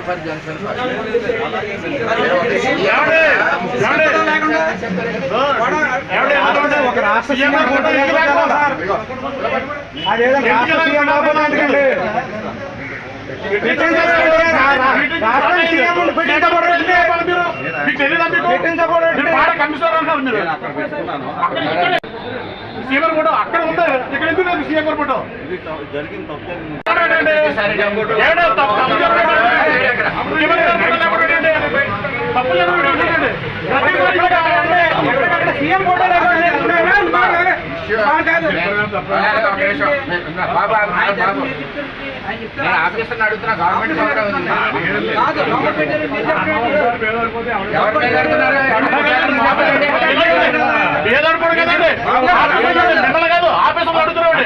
Offer junction ఒక రాష్ట్ర CM CM photo అక్కడ ఉందా? ఇక్కడ ఎందుకు లేదు సీఎం ఫోటో? జరిగింది సీఎం ఫోటో ఆఫీసర్ అడుగుతున్నా. గవర్నమెంట్ కాదు ఆఫీసర్ అడుగుతున్నాడు.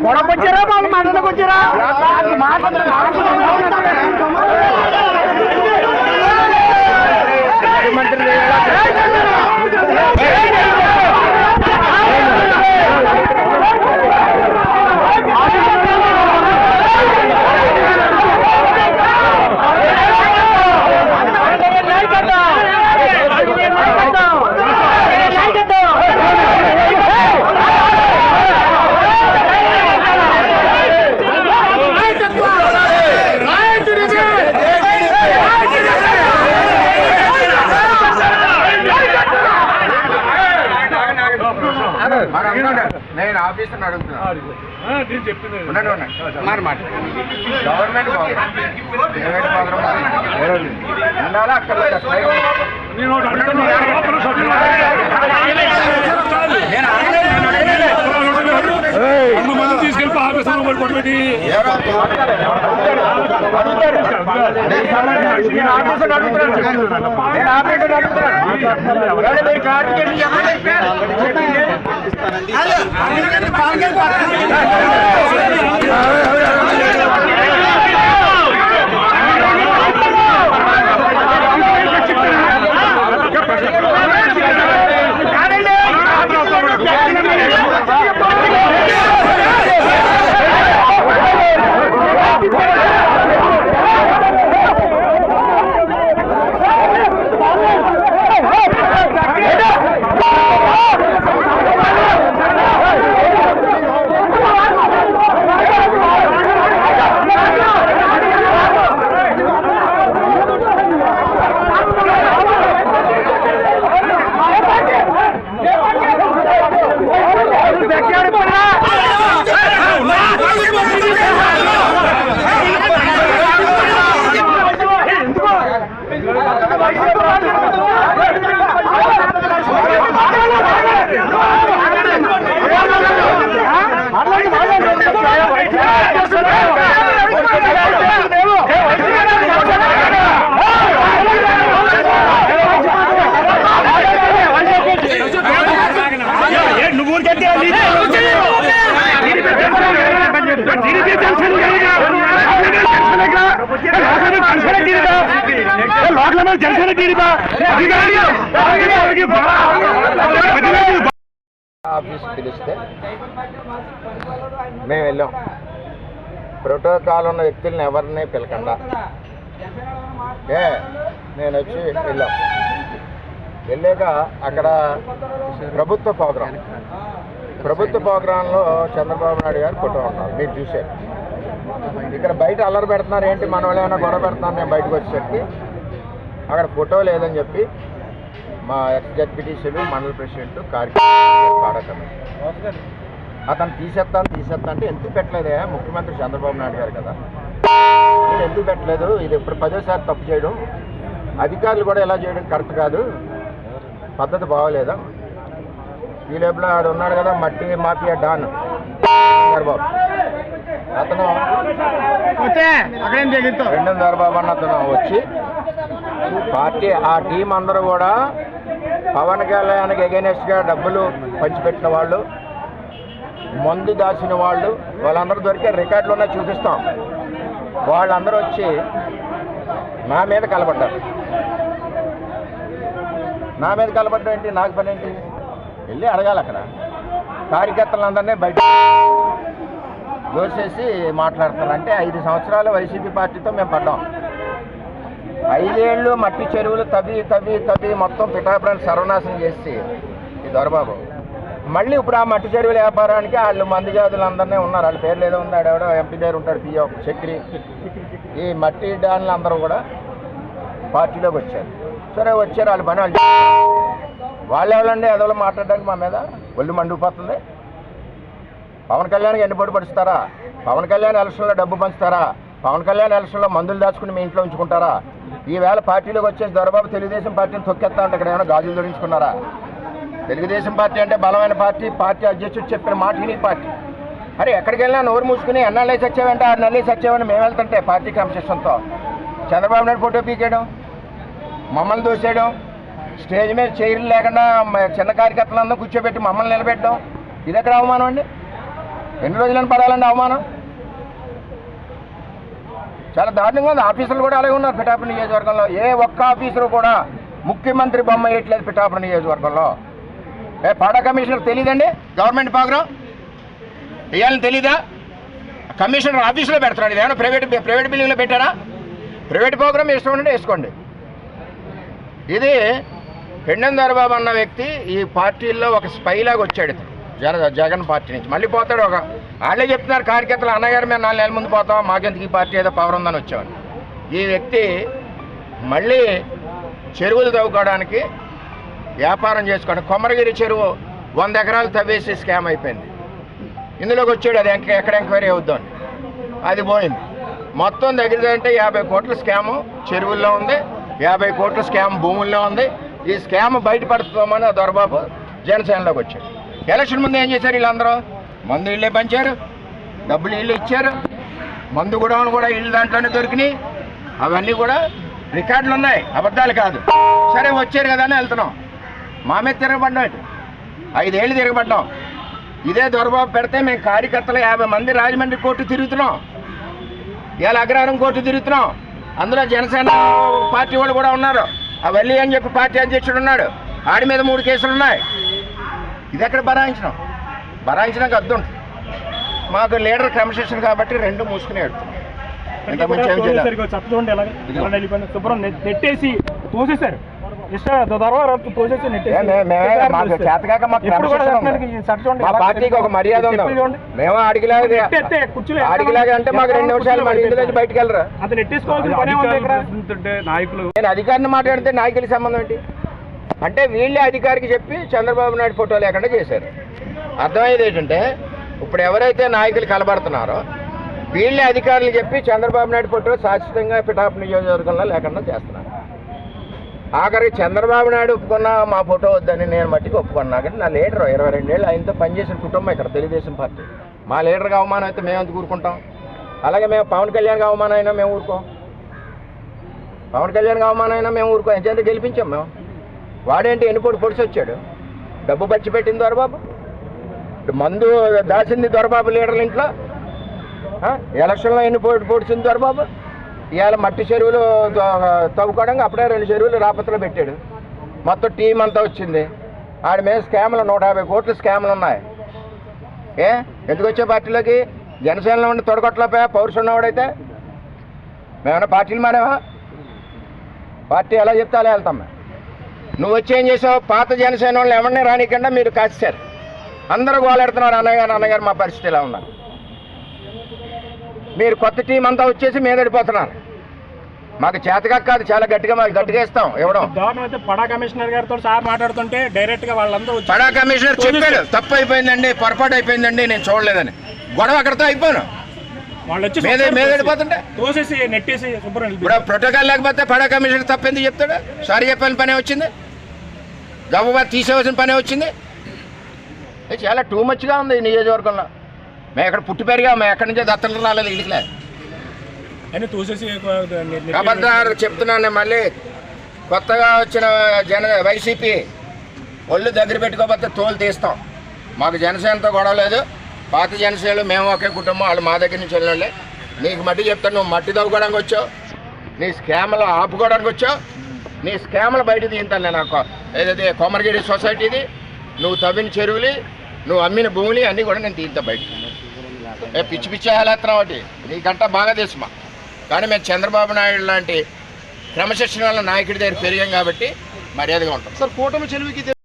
గొడవకొచ్చారా వాళ్ళు మాట్లాడకొచ్చారా నేను ఆఫీసర్ని అడుగుతున్నాను. గవర్నమెంట్ ఉండాలా అక్కడ తీసుకెళ్ళి ఆఫీసర్ పట్టుబెట్టి ఆఫీస్ పిలిస్తే మేము వెళ్ళాం. ప్రోటోకాల్ ఉన్న వ్యక్తులను ఎవరిని పిలకుండా నేను వచ్చి వెళ్ళాం. వెళ్ళాక అక్కడ ప్రభుత్వ ప్రోగ్రాంలో చంద్రబాబు నాయుడు గారు ఫోటో ఉన్నారు, మీరు చూశారు. ఇక్కడ బయట అల్లరి పెడుతున్నారు, ఏంటి మన వాళ్ళు ఏమైనా గొడవ పెడుతున్నారు. నేను బయటకు వచ్చేసరికి అక్కడ ఫోటో లేదని చెప్పి మా ఎక్స్-జడ్పీటీసీలు మండల ప్రెసిడెంట్ కార్యక్రమం అతను తీసేస్తాను అంటే ఎందుకు పెట్టలేదే, ముఖ్యమంత్రి చంద్రబాబు నాయుడు గారు కదా, నేను ఎందుకు పెట్టలేదు, ఇది ఇప్పుడు 10వ తప్పు చేయడం, అధికారులు కూడా ఎలా చేయడం కరెక్ట్ కాదు, పద్ధతి బాగోలేదా. ఈ లోపల ఆడు ఉన్నాడు కదా మట్టి మాఫియా డాన్ చంద్రబాబు, అతను రెండో చంద్రబాబు అన్న అతను వచ్చి పార్టీ ఆ టీం అందరూ కూడా పవన్ కళ్యాణ్కి ఎగెనెస్ట్గా డబ్బులు పంచిపెట్టిన వాళ్ళు, మందు దాచిన వాళ్ళు, వాళ్ళందరూ దొరికే రికార్డులోనే చూపిస్తాం. వాళ్ళందరూ వచ్చి నా మీద కలబడ్డారు. నా మీద కలబడ్డం ఏంటి, నాకు పని ఏంటి, వెళ్ళి అడగాలి. అక్కడ కార్యకర్తలందరినీ బయట దోసేసి మాట్లాడుతున్నారు. అంటే 5 సంవత్సరాలు వైసీపీ పార్టీతో మేము పడ్డాం. 5 ఏళ్ళు మట్టి చెరువులు తవ్వి మొత్తం పిఠాపురాన్ని సర్వనాశనం చేసి ఈ దొరబాబు మళ్ళీ ఇప్పుడు ఆ మట్టి చెరువుల వ్యాపారానికి వాళ్ళు మంది జాతులందరినీ ఉన్నారు. వాళ్ళ పేర్లు ఏదో ఉంది, ఆడెవడో ఎంపీ దగ్గర ఉంటాడు, పిఓ చక్రి. ఈ మట్టి డాన్లు అందరూ కూడా పార్టీలోకి వచ్చారు. సరే వచ్చారు, వాళ్ళ పని వాళ్ళు ఎవరండి ఎదవలో మాట్లాడడానికి మా మీద ఒళ్ళు మండిపోతుంది. పవన్ కళ్యాణ్కి ఎన్ని పొడి పడుస్తారా, పవన్ కళ్యాణ్ ఎలక్షన్లో డబ్బు పంచుతారా, పవన్ కళ్యాణ్ ఎలక్షన్లో మందులు దాచుకుని మీ ఇంట్లో ఉంచుకుంటారా. ఈవేళ పార్టీలోకి వచ్చేసి దొరబాబు తెలుగుదేశం పార్టీని తొక్కేస్తా అంటే ఇక్కడ ఏమైనా గాజులు జోడించుకున్నారా. తెలుగుదేశం పార్టీ అంటే బలమైన పార్టీ, పార్టీ అధ్యక్షుడు చెప్పిన మాట విని పార్టీ. అరే ఎక్కడికి వెళ్ళినా నోరు మూసుకుని ఎన్నాళ్ళేసి వచ్చావంటే 6 నెలలేసి వచ్చావని మేము వెళ్తుంటే పార్టీ క్రమశిక్షణతో చంద్రబాబు నాయుడు ఫోటో పీకేయడం, మమ్మల్ని దోసేయడం, స్టేజ్ మీద చైర్లు లేకుండా చిన్న కార్యకర్తలందరూ కూర్చోబెట్టి మమ్మల్ని నిలబెట్టడం, ఇది ఎక్కడ అవమానం అండి? ఎన్ని రోజులను పడాలండి అవమానం? చాలా దారుణంగా ఉంది. ఆఫీసర్లు కూడా అలాగే ఉన్నారు పిఠాపురం నియోజకవర్గంలో. ఏ ఒక్క ఆఫీసరు కూడా ముఖ్యమంత్రి బొమ్మ వేయట్లేదు పిఠాపురం నియోజకవర్గంలో. పాడా కమిషనర్ తెలియదండి గవర్నమెంట్ ప్రోగ్రాం వేయాలని తెలీదా? కమిషనర్ ఆఫీసులో పెడతాడు. ఇది ఏమైనా ప్రైవేట్ బిల్డింగ్లో పెట్టారా? ప్రైవేట్ ప్రోగ్రామ్ ఇష్టం ఉంటే వేసుకోండి. ఇది పెండెం దొరబాబు అన్న వ్యక్తి ఈ పార్టీల్లో ఒక స్పైలాగా వచ్చాడు. జగన్ పార్టీ నుంచి మళ్ళీ పోతాడు. వాళ్ళే చెప్తున్నారు కార్యకర్తలు, అన్నగారు మేము 4 నెలల ముందు పోతాం, మాకెందుకు ఈ పార్టీ ఏదో పవర్ ఉందని వచ్చామని. ఈ వ్యక్తి మళ్ళీ చెరువులు తవ్వుకోవడానికి వ్యాపారం చేసుకోవడం. కొమరగిరి చెరువు 100 ఎకరాలు తవ్వేసి స్కామ్ అయిపోయింది. ఇందులోకి వచ్చాడు. అది ఎక్కడ ఎంక్వైరీ అవుద్దాం, అది పోయింది. మొత్తం దగ్గర అంటే 50 కోట్ల స్కాము చెరువుల్లో ఉంది, 50 కోట్ల స్కామ్ భూముల్లో ఉంది. ఈ స్కామ్ బయటపడుతామని దొరబాబు జనసేనలోకి వచ్చాడు. ఎలక్షన్ ముందు ఏం చేశారు వీళ్ళందరూ? మందు ఇళ్ళే పంచారు, డబ్బులు ఇళ్ళు ఇచ్చారు, మందు కూడా ఇళ్ళు దాంట్లోనే దొరికినాయి. అవన్నీ కూడా రికార్డులు ఉన్నాయి, అబద్ధాలు కాదు. సరే వచ్చారు కదా అని వెళ్తున్నాం. మా మీద తిరగబడ్డాం, 5 ఏళ్ళు తిరగబడ్డాం. ఇదే దొరబాబు పెడితే మేము కార్యకర్తలు 50 మంది రాజమండ్రి కోర్టు తిరుగుతున్నాం, ఇవాళ అగ్రహారం కోర్టు తిరుగుతున్నాం. అందులో జనసేన పార్టీ వాళ్ళు కూడా ఉన్నారు. ఆ వల్లి అని చెప్పి పార్టీ అధ్యక్షుడు ఉన్నాడు, ఆడి మీద 3 కేసులు ఉన్నాయి. ఇది ఎక్కడ బరాయించడానికి అర్థం ఉంటుంది. మాకు లీడర్ క్రమశిక్షణ కాబట్టి 2 మూసుకునే నెట్టేసి తోసేశారు. చేతకాక మా పార్టీకి ఒక మర్యాద ఉంది. మేము అడిగిలాగా అంటే మాకు 2 నిమిషాలు మన ఇంటి నుంచి బయటకు వెళ్ళరా? నేను అధికారిని మాట్లాడితే నాయకులకి సంబంధం ఏంటి? అంటే వీళ్ళే అధికారికి చెప్పి చంద్రబాబు నాయుడు ఫోటో లేకుండా చేశారు. అర్థమయ్యేది ఏంటంటే ఇప్పుడు ఎవరైతే నాయకులు కలబడుతున్నారో వీళ్ళే అధికారులు చెప్పి చంద్రబాబు నాయుడు ఫోటో శాశ్వతంగా పిఠాపురం నియోజకవర్గంలో లేకుండా చేస్తున్నారు. ఆఖరికి చంద్రబాబు నాయుడు ఒప్పుకున్నా మా ఫోటో వద్దని నేను మట్టికి ఒప్పుకున్నా. కానీ నా లీడర్ 22 ఏళ్ళు ఆయనతో పనిచేసిన కుటుంబం ఇక్కడ తెలుగుదేశం పార్టీ. మా లీడర్కి అవమానం అయితే మేము ఎందుకు ఊరుకుంటాం? అలాగే మేము పవన్ కళ్యాణ్కి అవమానం అయినా మేము ఊరుకోం. పవన్ కళ్యాణ్కి అవమానం అయినా మేము ఊరుకోం. ఎంచేత గెలిపించాం మేము. వాడేంటి పొడిచి వచ్చాడు, డబ్బు బచ్చి పెట్టింది దొరబాబు, మందు దాచింది దొరబాబు లీడర్ల ఇంట్లో, ఎలక్షన్లో పొడిచింది దొరబాబు. ఇవాళ మట్టి చెరువులు తవ్వుకోవడానికి అప్పుడే 2 చెరువులు రాపత్రలో పెట్టాడు. మొత్తం టీం అంతా వచ్చింది. ఆడి మీద స్కామ్లు 150 కోట్ల స్కామ్లు ఉన్నాయి. ఎందుకు వచ్చే పార్టీలోకి? జనసేనలో ఉండి తొడగొట్టలేపా పౌరుషం ఉన్నవాడైతే. మేమన్నా పార్టీలు మారావా? పార్టీ ఎలా చెప్తే అలా వెళ్తాం మేము. నువ్వు వచ్చి ఏం చేసావు? పాత జనసేన వాళ్ళు ఎవరిని రానికుండా మీరు కాసేశారు. అందరూ గోలెడుతున్నారు, అన్నగారు మా పరిస్థితి ఎలా ఉన్నారు. మీరు కొత్త టీం అంతా వచ్చేసి మీద పడిపోతున్నారు. మాకు చేతగా కాదు, చాలా గట్టిగా ఇస్తాం ఇవ్వడం. పడా కమిషనర్ గారితో సార్ మాట్లాడుతుంటే డైరెక్ట్ గా వాళ్ళందరూ పడా కమిషనర్ చెప్పాడు, తప్పు అయిపోయిందండి, పొరపాటు అయిపోయిందండి, నేను చూడలేదని. గొడవ అక్కడితో అయిపోయాను. వాళ్ళు వచ్చి మీద పడిపోతుంటే తోసేసి నెట్టేసి ఇప్పుడు ప్రోటోకాల్ లేకపోతే పడా కమిషనర్ తప్పింది చెప్తాడు. సారీ చెప్పాల్సిన పనే వచ్చింది, గవ్వ తీసేవలసిన పనే వచ్చింది. చాలా టూ మచ్గా ఉంది ఈ నియోజకవర్గంలో. మేము ఎక్కడ పుట్టి పెరిగా, మేము ఎక్కడి నుంచో దత్తలు రాలేదు ఇళ్ళకిలే. అబద్ధాలు చెప్తున్నాను. మళ్ళీ కొత్తగా వచ్చిన వైసీపీ ఒళ్ళు దగ్గర పెట్టుకోకపోతే తోలు తీస్తాం. మాకు జనసేనతో గొడవ లేదు. పాత జనసేనలు మేము ఒకే కుటుంబం, వాళ్ళు మా దగ్గర నుంచి వెళ్ళినోళ్ళే. నీకు మట్టి చెప్తాను, నువ్వు మట్టి తవ్వుకోవడానికి వచ్చావు, నీ స్కామ్లు ఆపుకోవడానికి వచ్చావు. నీ స్కామ్లు బయట తీయింతాను నేను. ఏదైతే కొమరగిరి సొసైటీది, నువ్వు తవ్విన చెరువులు, నువ్వు అమ్మిన భూములు అన్నీ కూడా నేను తీయింతా బయట. పిచ్చి పిచ్చి హేళేస్తున్నావు ఒకటి, నీకంటా బాగా తెలుసు మా. కానీ మేము చంద్రబాబు నాయుడు లాంటి క్రమశిక్షణ వల్ల నాయకుడి దగ్గర పెరిగాం కాబట్టి మర్యాదగా ఉంటాం. సార్ కూటమి చెరువుకి